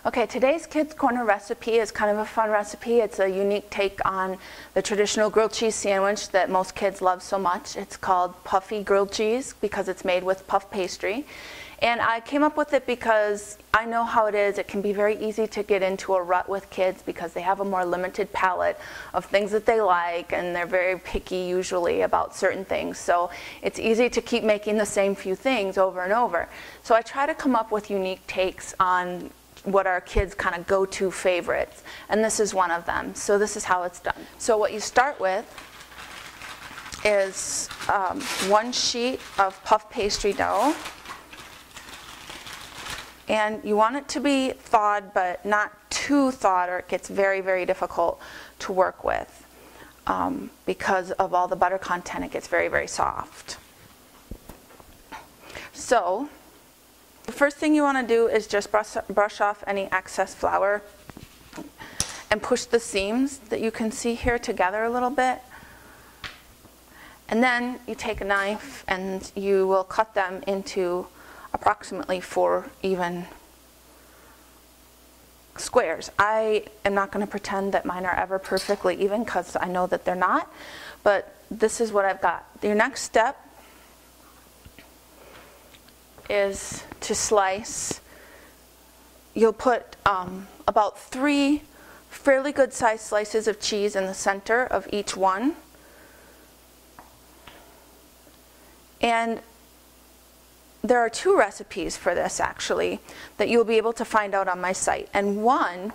Okay, today's Kids Corner recipe is kind of a fun recipe. It's a unique take on the traditional grilled cheese sandwich that most kids love so much. It's called Puffy grilled cheese because it's made with puff pastry. And I came up with it because I know how it is. It can be very easy to get into a rut with kids because they have a more limited palette of things that they like, and they're very picky usually about certain things. So it's easy to keep making the same few things over and over. So I try to come up with unique takes on what our kids' kind of go-to favorites, and this is one of them. So this is how it's done. So what you start with is 1 sheet of puff pastry dough, and you want it to be thawed but not too thawed, or it gets very, very difficult to work with. Because of all the butter content, it gets very, very soft. So the first thing you want to do is just brush off any excess flour and push the seams that you can see here together a little bit. And then you take a knife and you will cut them into approximately 4 even squares. I am not going to pretend that mine are ever perfectly even because I know that they're not, but this is what I've got. Your next step is to slice. You'll put about 3 fairly good sized slices of cheese in the center of each one. And there are 2 recipes for this actually that you'll be able to find out on my site. And one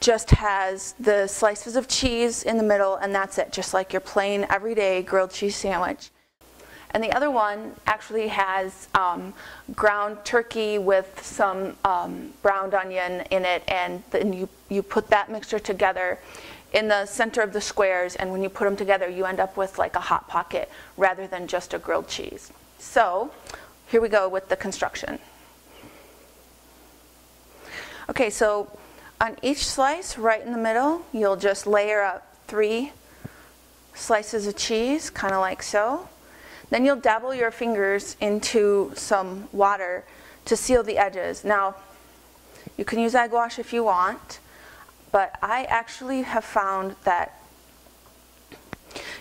just has the slices of cheese in the middle, and that's it, just like your plain everyday grilled cheese sandwich. And the other one actually has ground turkey with some browned onion in it, and then you put that mixture together in the center of the squares, and when you put them together you end up with like a Hot Pocket rather than just a grilled cheese. So here we go with the construction. Okay, so on each slice right in the middle you'll just layer up 3 slices of cheese, kind of like so. Then you'll dabble your fingers into some water to seal the edges. Now, you can use egg wash if you want, but I actually have found that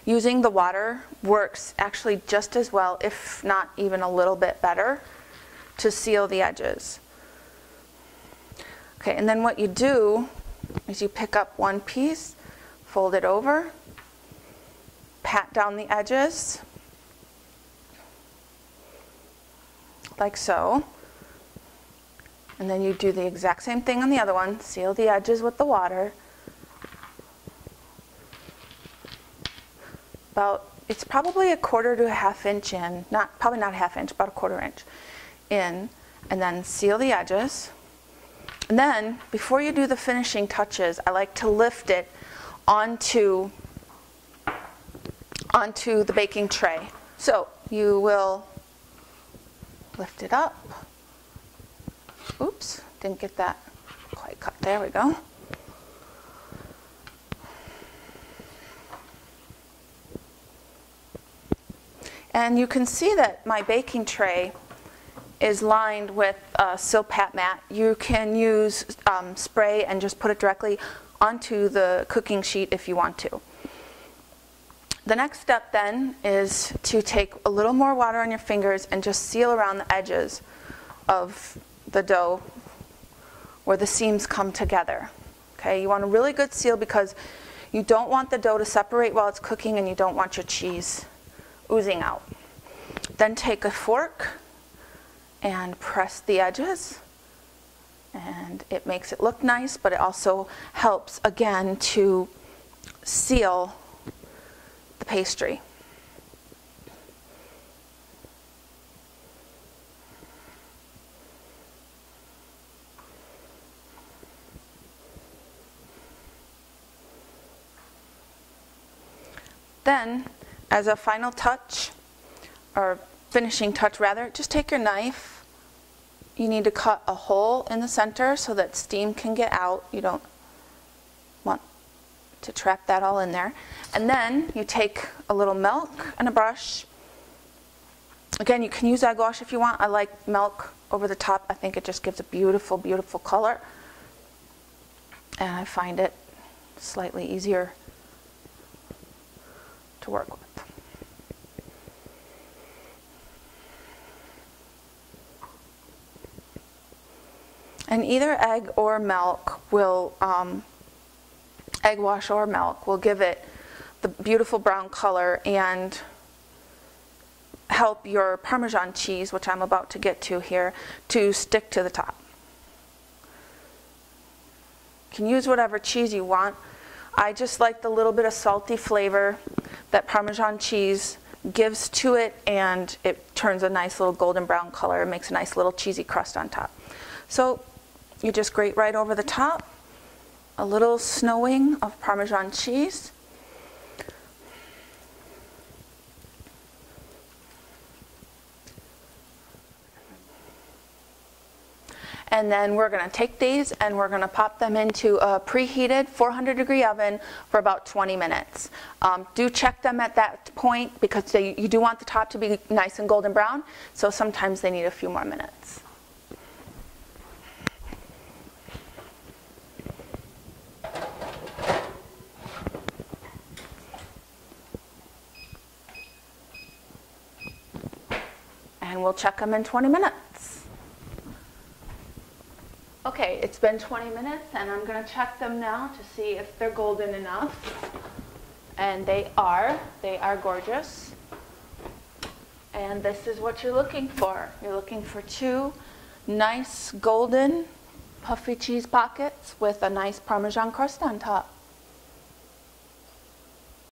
using the water works actually just as well, if not even a little bit better, to seal the edges. Okay, and then what you do is you pick up 1 piece, fold it over, pat down the edges, like so, and then you do the exact same thing on the other one. Seal the edges with the water. It's probably 1/4 to 1/2 inch in, probably not 1/2 inch, about 1/4 inch in, and then seal the edges. And then before you do the finishing touches, I like to lift it onto the baking tray. So you will lift it up. Oops, didn't get that quite cut. There we go. And you can see that my baking tray is lined with a Silpat mat. You can use spray and just put it directly onto the cooking sheet if you want to. The next step then is to take a little more water on your fingers and just seal around the edges of the dough where the seams come together. Okay, you want a really good seal because you don't want the dough to separate while it's cooking, and you don't want your cheese oozing out. Then take a fork and press the edges, and it makes it look nice, but it also helps again to seal the pastry. Then, as a final touch, or finishing touch rather, just take your knife. You need to cut a hole in the center so that steam can get out. You don't want to trap that all in there. And then you take a little milk and a brush. Again, you can use egg wash if you want. I like milk over the top. I think it just gives a beautiful, beautiful color. and I find it slightly easier to work with. And either egg or milk will, egg wash or milk will give it the beautiful brown color and help your Parmesan cheese, which I'm about to get to here, to stick to the top. You can use whatever cheese you want. I just like the little bit of salty flavor that Parmesan cheese gives to it, and it turns a nice little golden brown color and makes a nice little cheesy crust on top. So you just grate right over the top, a little snowing of Parmesan cheese. And then we're going to take these and we're going to pop them into a preheated 400-degree oven for about 20 minutes. Do check them at that point because you do want the top to be nice and golden brown, so sometimes they need a few more minutes. And we'll check them in 20 minutes. Okay, it's been 20 minutes and I'm going to check them now to see if they're golden enough. And they are gorgeous. And this is what you're looking for. You're looking for two nice golden puffy cheese pockets with a nice Parmesan crust on top.